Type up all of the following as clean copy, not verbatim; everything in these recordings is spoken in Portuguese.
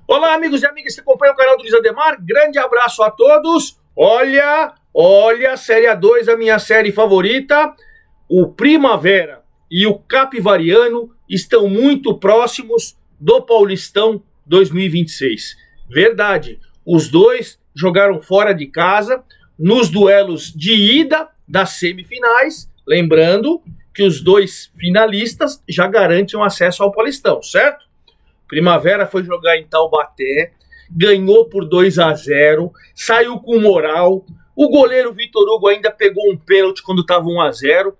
Olá, amigos e amigas que acompanham o canal do Luiz Ademar. Grande abraço a todos. Olha, Série A2, a minha série favorita. O Primavera e o Capivariano estão muito próximos do Paulistão 2026. Verdade, os dois jogaram fora de casa nos duelos de ida das semifinais. Lembrando que os dois finalistas já garantem o acesso ao Paulistão, certo? Primavera foi jogar em Taubaté, ganhou por 2-0, saiu com moral. O goleiro Vitor Hugo ainda pegou um pênalti quando estava 1-0.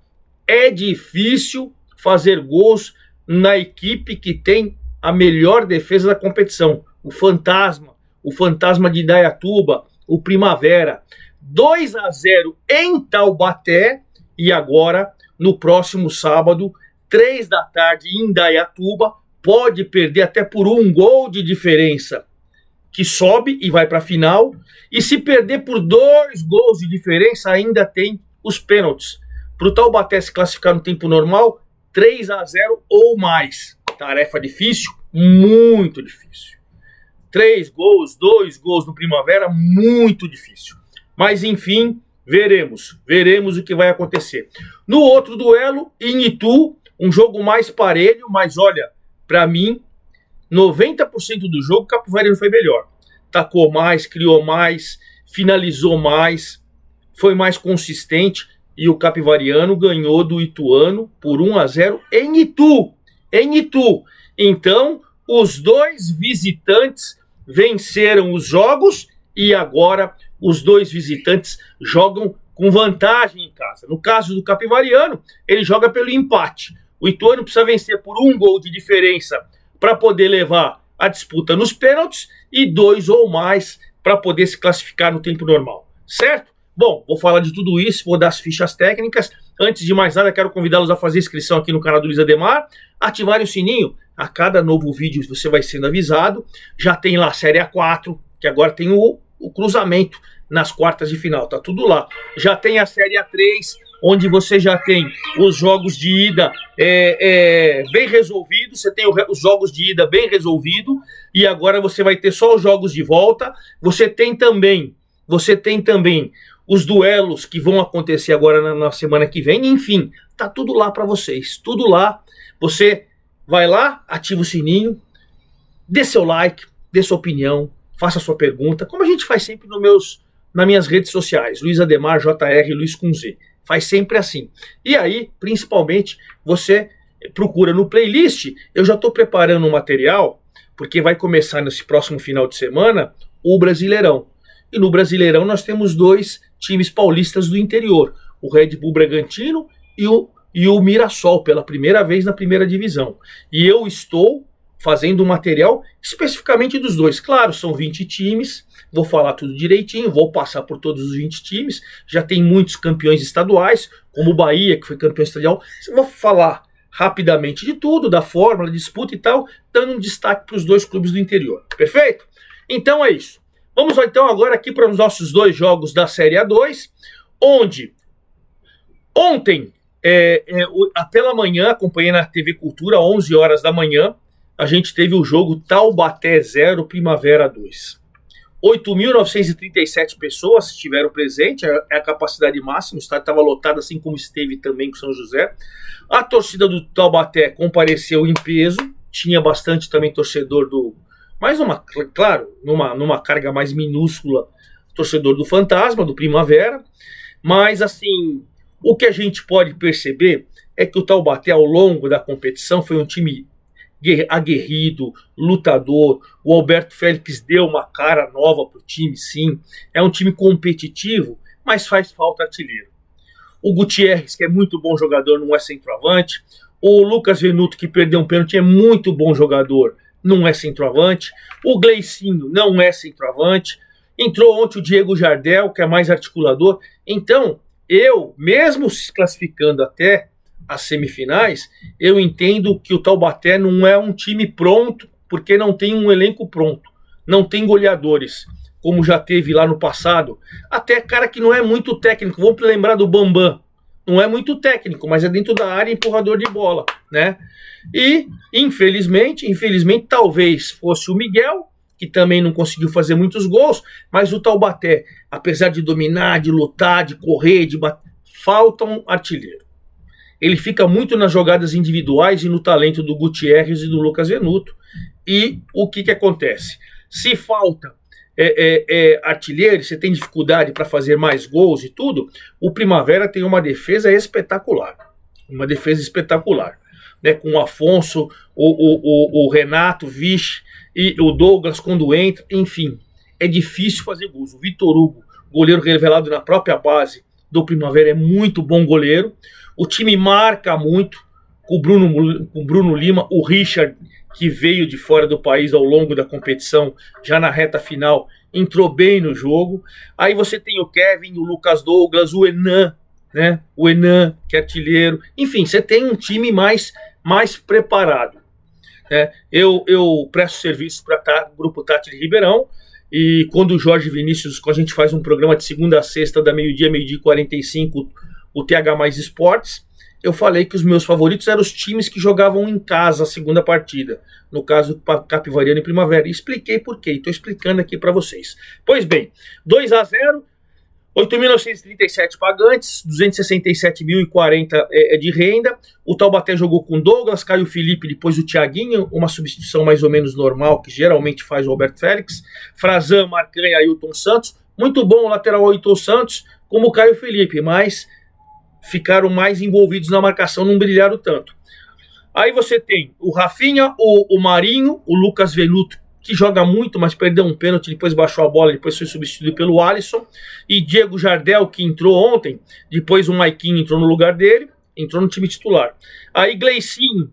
É difícil fazer gols na equipe que tem a melhor defesa da competição. O Fantasma de Indaiatuba, o Primavera. 2-0 em Taubaté e agora, no próximo sábado, 3 da tarde em Indaiatuba, pode perder até por 1 gol de diferença, que sobe e vai para a final. E se perder por 2 gols de diferença, ainda tem os pênaltis. Para o Taubaté se classificar no tempo normal, 3-0 ou mais. Tarefa difícil? Muito difícil. 3 gols, 2 gols no Primavera, muito difícil. Mas enfim, veremos o que vai acontecer. No outro duelo, em Itu, um jogo mais parelho, mas olha, para mim, 90% do jogo o Capivariano foi melhor. Tacou mais, criou mais, finalizou mais, foi mais consistente e o Capivariano ganhou do Ituano por 1-0 em Itu. Então, os dois visitantes venceram os jogos e agora os dois visitantes jogam com vantagem em casa. No caso do Capivariano, ele joga pelo empate. O Ituano precisa vencer por 1 gol de diferença para poder levar a disputa nos pênaltis e 2 ou mais para poder se classificar no tempo normal, certo? Bom, vou falar de tudo isso, vou dar as fichas técnicas. Antes de mais nada, quero convidá-los a fazer inscrição aqui no canal do Luiz Ademar, ativarem o sininho. A cada novo vídeo você vai sendo avisado. Já tem lá a Série A4, que agora tem o cruzamento nas quartas de final, tá tudo lá. Já tem a Série A3, onde você já tem os jogos de ida bem resolvidos, você tem os jogos de ida bem resolvido, e agora você vai ter só os jogos de volta. Você tem também os duelos que vão acontecer agora na semana que vem. Enfim, tá tudo lá para vocês, tudo lá. Você vai lá, ativa o sininho, dê seu like, dê sua opinião, faça sua pergunta, como a gente faz sempre nas minhas redes sociais, Luiz Ademar, JR, Luiz com Z. Faz sempre assim. E aí, principalmente, você procura no playlist. Eu já estou preparando um material, porque vai começar nesse próximo final de semana o Brasileirão. E no Brasileirão nós temos 2 times paulistas do interior. O Red Bull Bragantino e o Mirassol, pela primeira vez na primeira divisão. E eu estou fazendo um material especificamente dos 2. Claro, são 20 times, vou falar tudo direitinho, vou passar por todos os 20 times. Já tem muitos campeões estaduais, como o Bahia, que foi campeão estadual. Vou falar rapidamente de tudo, da fórmula, da disputa e tal, dando um destaque para os 2 clubes do interior. Perfeito? Então é isso. Vamos então agora aqui para os nossos 2 jogos da Série A2, onde ontem, pela manhã, acompanhei na TV Cultura, 11 horas da manhã, a gente teve o jogo Taubaté 0, Primavera 2. 8.937 pessoas estiveram presentes, é a capacidade máxima, o estádio estava lotado, assim como esteve também com São José. A torcida do Taubaté compareceu em peso, tinha bastante também torcedor mas numa carga mais minúscula, torcedor do Fantasma, do Primavera. Mas assim, o que a gente pode perceber é que o Taubaté, ao longo da competição, foi um time aguerrido, lutador. O Alberto Félix deu uma cara nova para o time, sim. É um time competitivo, mas faz falta artilheiro. O Gutierrez, que é muito bom jogador, não é centroavante. O Lucas Venuto, que perdeu um pênalti, é muito bom jogador, não é centroavante. O Gleicinho não é centroavante. Entrou ontem o Diego Jardel, que é mais articulador. Então, eu, mesmo se classificando até as semifinais, eu entendo que o Taubaté não é um time pronto, porque não tem um elenco pronto, não tem goleadores, como já teve lá no passado. Até cara que não é muito técnico, vamos lembrar do Bambam, não é muito técnico, mas é dentro da área, empurrador de bola, né? E, infelizmente, talvez fosse o Miguel, que também não conseguiu fazer muitos gols, mas o Taubaté, apesar de dominar, de lutar, de correr, de bater, falta um artilheiro. Ele fica muito nas jogadas individuais e no talento do Gutierrez e do Lucas Venuto. E o que acontece? Se falta artilheiro, você tem dificuldade para fazer mais gols e tudo, o Primavera tem uma defesa espetacular. Uma defesa espetacular. Né, com o Afonso, o Renato, Viche e o Douglas quando entra, enfim, é difícil fazer gols. O Vitor Hugo, goleiro revelado na própria base do Primavera, é muito bom goleiro. O time marca muito com o Bruno Lima, o Richard, que veio de fora do país ao longo da competição, já na reta final, entrou bem no jogo. Aí você tem o Kevin, o Lucas Douglas, o Enan, né? O Enan, que é artilheiro. Enfim, você tem um time mais preparado. Né? Eu presto serviço para o Grupo Tati de Ribeirão, e quando o Jorge Vinícius, quando a gente faz um programa de segunda a sexta, da meio-dia e 45, o TH Mais Esportes, eu falei que os meus favoritos eram os times que jogavam em casa a segunda partida, no caso Capivariano e Primavera, e expliquei por quê, estou explicando aqui para vocês. Pois bem, 2-0, 8.937 pagantes, 267.040 de renda. O Taubaté jogou com Douglas, Caio Felipe, depois o Thiaguinho, uma substituição mais ou menos normal, que geralmente faz o Roberto Félix. Frazan, Marcan e Ailton Santos. Muito bom o lateral Ailton Santos, como o Caio Felipe, mas ficaram mais envolvidos na marcação, não brilharam tanto. Aí você tem o Rafinha, o Marinho, o Lucas Venuto, que joga muito, mas perdeu um pênalti, depois baixou a bola, depois foi substituído pelo Alisson, e Diego Jardel, que entrou ontem, depois o Maiquinho entrou no lugar dele, entrou no time titular. Aí Gleicinho,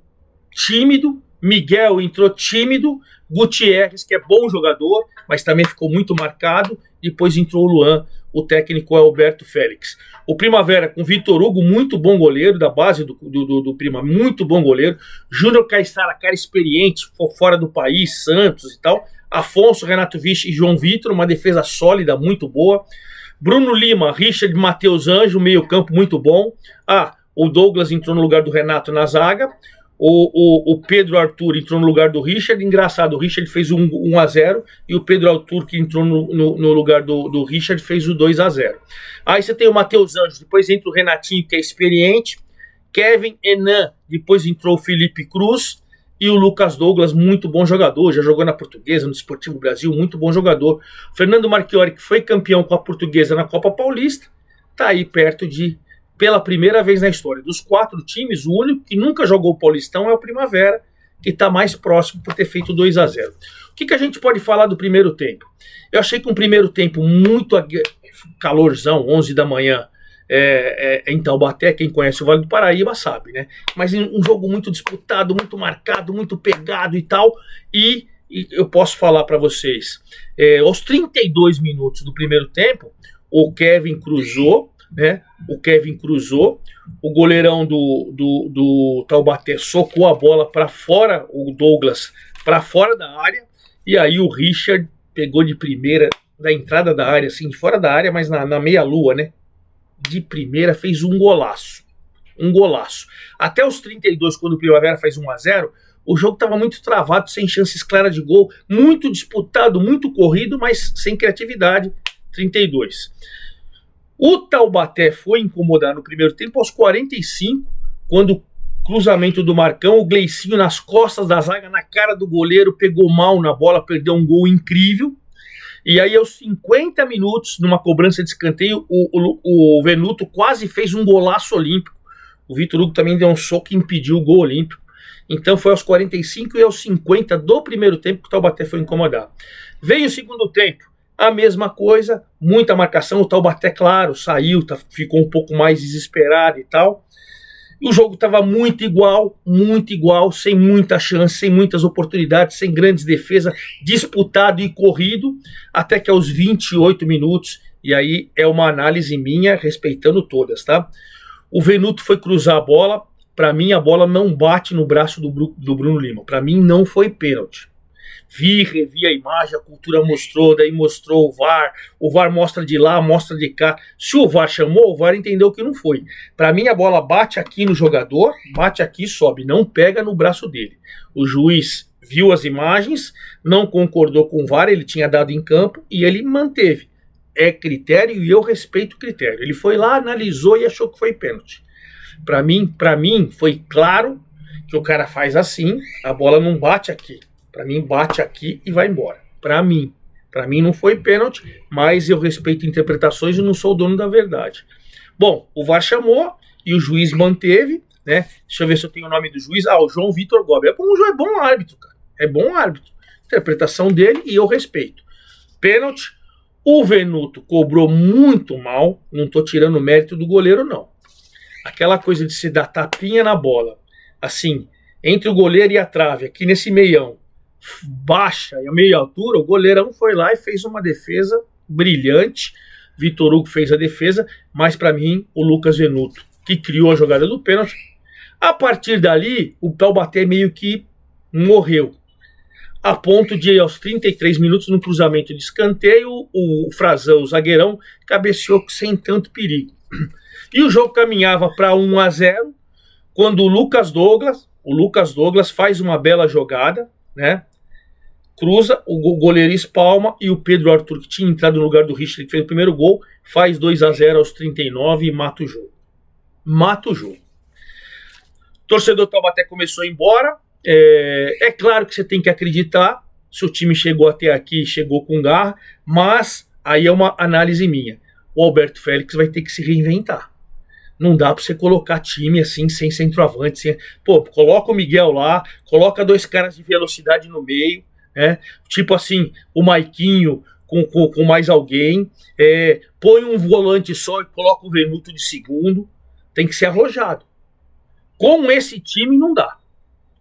tímido, Miguel entrou tímido, Gutierrez, que é bom jogador, mas também ficou muito marcado, depois entrou o Luan, o técnico é Alberto Félix. O Primavera com Vitor Hugo, muito bom goleiro, da base do Prima, muito bom goleiro. Júnior Caissara, cara experiente, fora do país, Santos e tal. Afonso, Renato Viche e João Vitor, uma defesa sólida, muito boa. Bruno Lima, Richard, Matheus Anjo, meio campo muito bom. O Douglas entrou no lugar do Renato na zaga. O Pedro Arthur entrou no lugar do Richard. Engraçado, o Richard fez 1-0 e o Pedro Arthur, que entrou no lugar do Richard, fez o 2-0. Aí você tem o Matheus Anjos, depois entra o Renatinho, que é experiente, Kevin, Enan, depois entrou o Felipe Cruz e o Lucas Douglas, muito bom jogador, já jogou na Portuguesa, no Esportivo Brasil, muito bom jogador. Fernando Marchiori, que foi campeão com a Portuguesa na Copa Paulista, tá aí perto de, pela primeira vez na história dos 4 times, o único que nunca jogou o Paulistão é o Primavera, que está mais próximo por ter feito 2-0. O que a gente pode falar do primeiro tempo? Eu achei que um primeiro tempo muito calorzão, 11 da manhã, em Taubaté, quem conhece o Vale do Paraíba sabe, né? Mas um jogo muito disputado, muito marcado, muito pegado e tal, e eu posso falar para vocês, aos 32 minutos do primeiro tempo, o Kevin cruzou, né? O goleirão do Taubaté socou a bola para fora, o Douglas para fora da área, e aí o Richard pegou de primeira, da entrada da área, assim, de fora da área, mas na meia-lua, né? De primeira, fez um golaço. Até os 32, quando o Primavera faz 1-0, o jogo estava muito travado, sem chances claras de gol, muito disputado, muito corrido, mas sem criatividade. 32. O Taubaté foi incomodar no primeiro tempo aos 45, quando o cruzamento do Marcão, o Gleicinho nas costas da zaga, na cara do goleiro, pegou mal na bola, perdeu um gol incrível. E aí aos 50 minutos, numa cobrança de escanteio, o Venuto quase fez um golaço olímpico. O Vitor Hugo também deu um soco e impediu o gol olímpico. Então foi aos 45 e aos 50 do primeiro tempo que o Taubaté foi incomodar. Veio o segundo tempo. A mesma coisa, muita marcação, o Taubaté, claro, saiu, ficou um pouco mais desesperado e tal. E o jogo estava muito igual, sem muita chance, sem muitas oportunidades, sem grandes defesas, disputado e corrido, até que aos 28 minutos, e aí é uma análise minha, respeitando todas, tá? O Venuto foi cruzar a bola, para mim a bola não bate no braço do Bruno Lima, para mim não foi pênalti. Revi a imagem, a cultura mostrou, daí mostrou o VAR mostra de lá, mostra de cá. Se o VAR chamou, o VAR entendeu que não foi. Para mim a bola bate aqui no jogador, bate aqui e sobe, não pega no braço dele. O juiz viu as imagens, não concordou com o VAR, ele tinha dado em campo e ele manteve. É critério e eu respeito o critério. Ele foi lá, analisou e achou que foi pênalti. Para mim foi claro que o cara faz assim, a bola não bate aqui. Para mim bate aqui e vai embora. Para mim não foi pênalti, mas eu respeito interpretações e não sou o dono da verdade. Bom, o VAR chamou e o juiz manteve, né? Deixa eu ver se eu tenho o nome do juiz. O João Vitor Gobi. É bom árbitro, cara. É bom árbitro. Interpretação dele e eu respeito. Pênalti. O Venuto cobrou muito mal. Não tô tirando o mérito do goleiro, não. Aquela coisa de se dar tapinha na bola, assim, entre o goleiro e a trave, aqui nesse meião, baixa e a meia altura, o goleirão foi lá e fez uma defesa brilhante. Vitor Hugo fez a defesa, mas para mim o Lucas Venuto, que criou a jogada do pênalti, a partir dali o Taubaté meio que morreu, a ponto de aos 33 minutos no cruzamento de escanteio o Frazão, o zagueirão, cabeceou sem tanto perigo. E o jogo caminhava para 1-0 quando o Lucas Douglas faz uma bela jogada, né? Cruza, o goleiro espalma e o Pedro Arthur, que tinha entrado no lugar do Richard, que fez o primeiro gol, faz 2-0 aos 39 e mata o jogo. O torcedor do Taubaté começou a ir embora. É claro que você tem que acreditar, se o time chegou até aqui, chegou com garra, mas aí é uma análise minha. O Alberto Félix vai ter que se reinventar. Não dá pra você colocar time assim, sem centroavante. Coloca o Miguel lá, coloca 2 caras de velocidade no meio, né? Tipo assim, o Maiquinho com mais alguém. Põe um volante só e coloca o Venuto de segundo. Tem que ser arrojado. Com esse time não dá.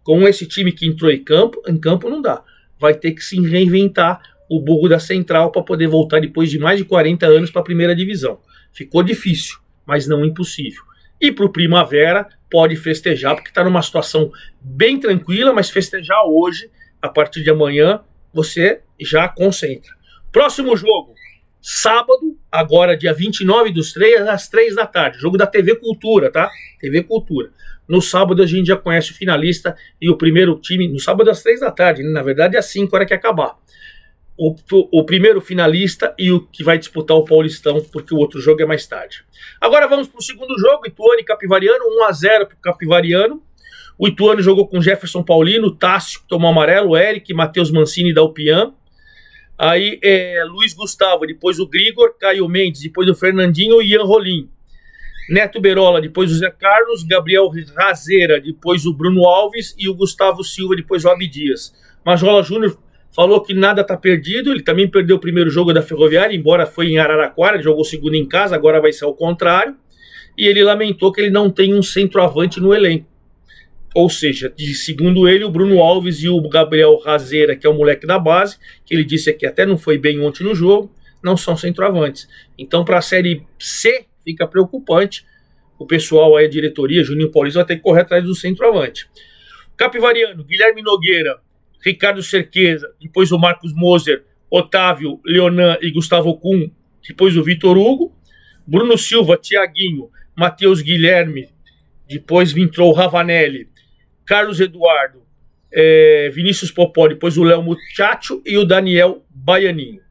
Com esse time que entrou em campo não dá. Vai ter que se reinventar o burro da central para poder voltar depois de mais de 40 anos para a primeira divisão. Ficou difícil, mas não impossível. E para o Primavera pode festejar, porque está numa situação bem tranquila, mas festejar hoje, a partir de amanhã, você já concentra. Próximo jogo, sábado, agora dia 29/3, às 3 da tarde. Jogo da TV Cultura, tá? TV Cultura. No sábado a gente já conhece o finalista e o primeiro time, no sábado às 3 da tarde, né? Na verdade é às 5 hora que acabar. O primeiro finalista e o que vai disputar o Paulistão, porque o outro jogo é mais tarde. Agora vamos para o segundo jogo, Ituano e Capivariano, 1-0 para o Capivariano. O Ituano jogou com Jefferson Paulino, Tássio, que tomou amarelo, Eric, Matheus Mancini da Upian. Aí Luiz Gustavo, depois o Grigor, Caio Mendes, depois o Fernandinho e Ian Rolim. Neto Berola, depois o Zé Carlos, Gabriel Razeira, depois o Bruno Alves e o Gustavo Silva, depois o Abdias. Majola Júnior falou que nada está perdido, ele também perdeu o primeiro jogo da Ferroviária, embora foi em Araraquara, ele jogou o segundo em casa, agora vai ser ao contrário, e ele lamentou que ele não tem um centroavante no elenco. Ou seja, segundo ele, o Bruno Alves e o Gabriel Razeira, que é o moleque da base, que ele disse que até não foi bem ontem no jogo, não são centroavantes. Então, para a Série C, fica preocupante. O pessoal aí, a diretoria, Juninho Paulista, vai ter que correr atrás do centroavante. Capivariano, Guilherme Nogueira, Ricardo Cerqueza, depois o Marcos Moser, Otávio, Leonan e Gustavo Kuhn, depois o Vitor Hugo, Bruno Silva, Tiaguinho, Matheus Guilherme, depois entrou o Ravanelli, Carlos Eduardo, Vinícius Popó, depois o Léo Muchacho e o Daniel Baianinho.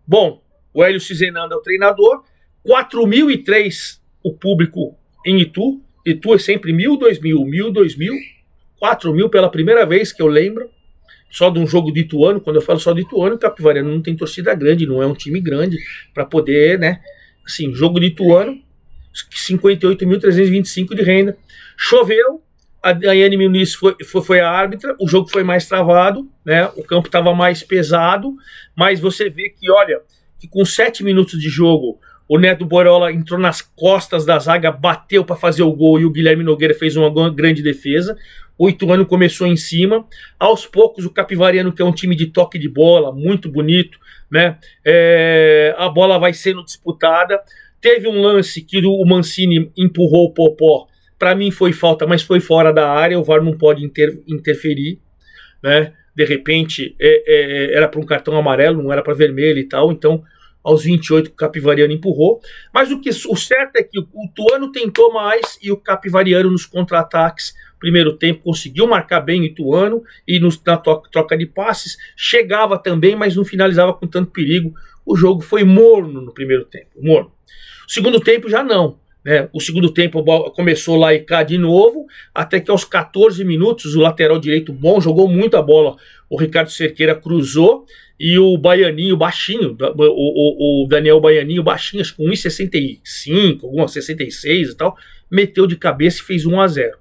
Bom, o Hélio Cizenando é o treinador, 4.003 o público em Itu. Itu é sempre 1.000, 2.000, 2.000, 4.000 pela primeira vez que eu lembro. Só de um jogo de Ituano, quando eu falo só de Ituano, o Capivariano não tem torcida grande, não é um time grande para poder, né? Assim, jogo de Ituano, 58.325 de renda. Choveu, a Daiane Muniz foi a árbitra, o jogo foi mais travado, né? O campo estava mais pesado, mas você vê que, olha, que com 7 minutos de jogo, o Neto Borola entrou nas costas da zaga, bateu para fazer o gol e o Guilherme Nogueira fez uma grande defesa. O Ituano começou em cima. Aos poucos, o Capivariano, que é um time de toque de bola, muito bonito, né? A bola vai sendo disputada. Teve um lance que o Mancini empurrou o Popó. Para mim foi falta, mas foi fora da área. O VAR não pode interferir, né? De repente, era para um cartão amarelo, não era para vermelho e tal. Então, aos 28 que o Capivariano empurrou. Mas o certo é que o Ituano tentou mais e o Capivariano nos contra-ataques, primeiro tempo, conseguiu marcar bem o Ituano e na troca de passes, chegava também, mas não finalizava com tanto perigo. O jogo foi morno no primeiro tempo, morno. O segundo tempo já não. Né? O segundo tempo começou lá e cá de novo, até que aos 14 minutos o lateral direito bom jogou muito a bola. O Ricardo Cerqueira cruzou e o Baianinho baixinho, o Daniel Baianinho baixinho, acho que com 1,65, alguma 66 e tal, meteu de cabeça e fez 1-0.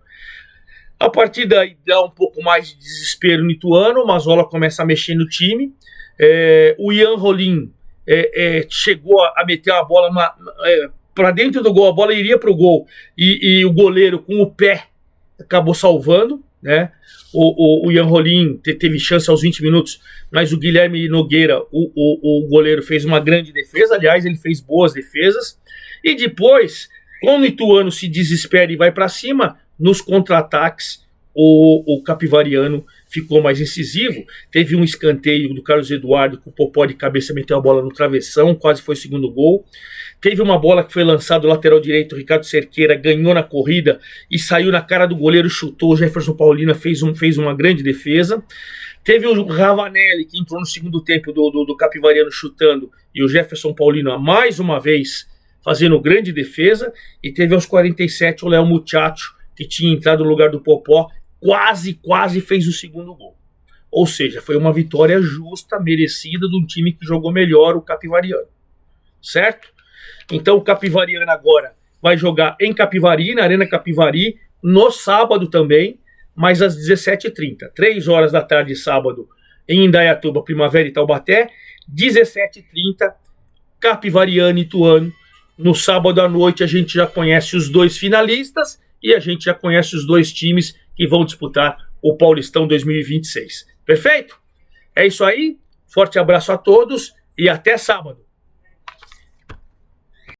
A partir daí dá um pouco mais de desespero no Ituano, o Mazzola começa a mexer no time, o Ian Rolim chegou a meter a bola para dentro do gol, a bola iria para o gol, e o goleiro com o pé acabou salvando, né? O Ian Rolim teve chance aos 20 minutos, mas o Guilherme Nogueira, o goleiro, fez uma grande defesa. Aliás, ele fez boas defesas. E depois, quando o Ituano se desespera e vai para cima, nos contra-ataques, o Capivariano ficou mais incisivo. Teve um escanteio do Carlos Eduardo, com o Popó de cabeça meteu a bola no travessão, quase foi o segundo gol. Teve uma bola que foi lançada do lateral direito, o Ricardo Cerqueira ganhou na corrida e saiu na cara do goleiro, chutou. O Jefferson Paulina fez uma grande defesa. Teve o Ravanelli, que entrou no segundo tempo do Capivariano chutando, e o Jefferson Paulina mais uma vez fazendo grande defesa. E teve aos 47 o Léo Muchacho, que tinha entrado no lugar do Popó, quase fez o segundo gol. Ou seja, foi uma vitória justa, merecida, de um time que jogou melhor, o Capivariano. Certo? Então o Capivariano agora vai jogar em Capivari, na Arena Capivari, no sábado também, mas às 17h30. 3 horas da tarde, sábado, em Indaiatuba, Primavera e Taubaté. 17h30, Capivariano e Ituano. No sábado à noite a gente já conhece os dois finalistas e a gente já conhece os dois times que vão disputar o Paulistão 2026. Perfeito? É isso aí. Forte abraço a todos e até sábado.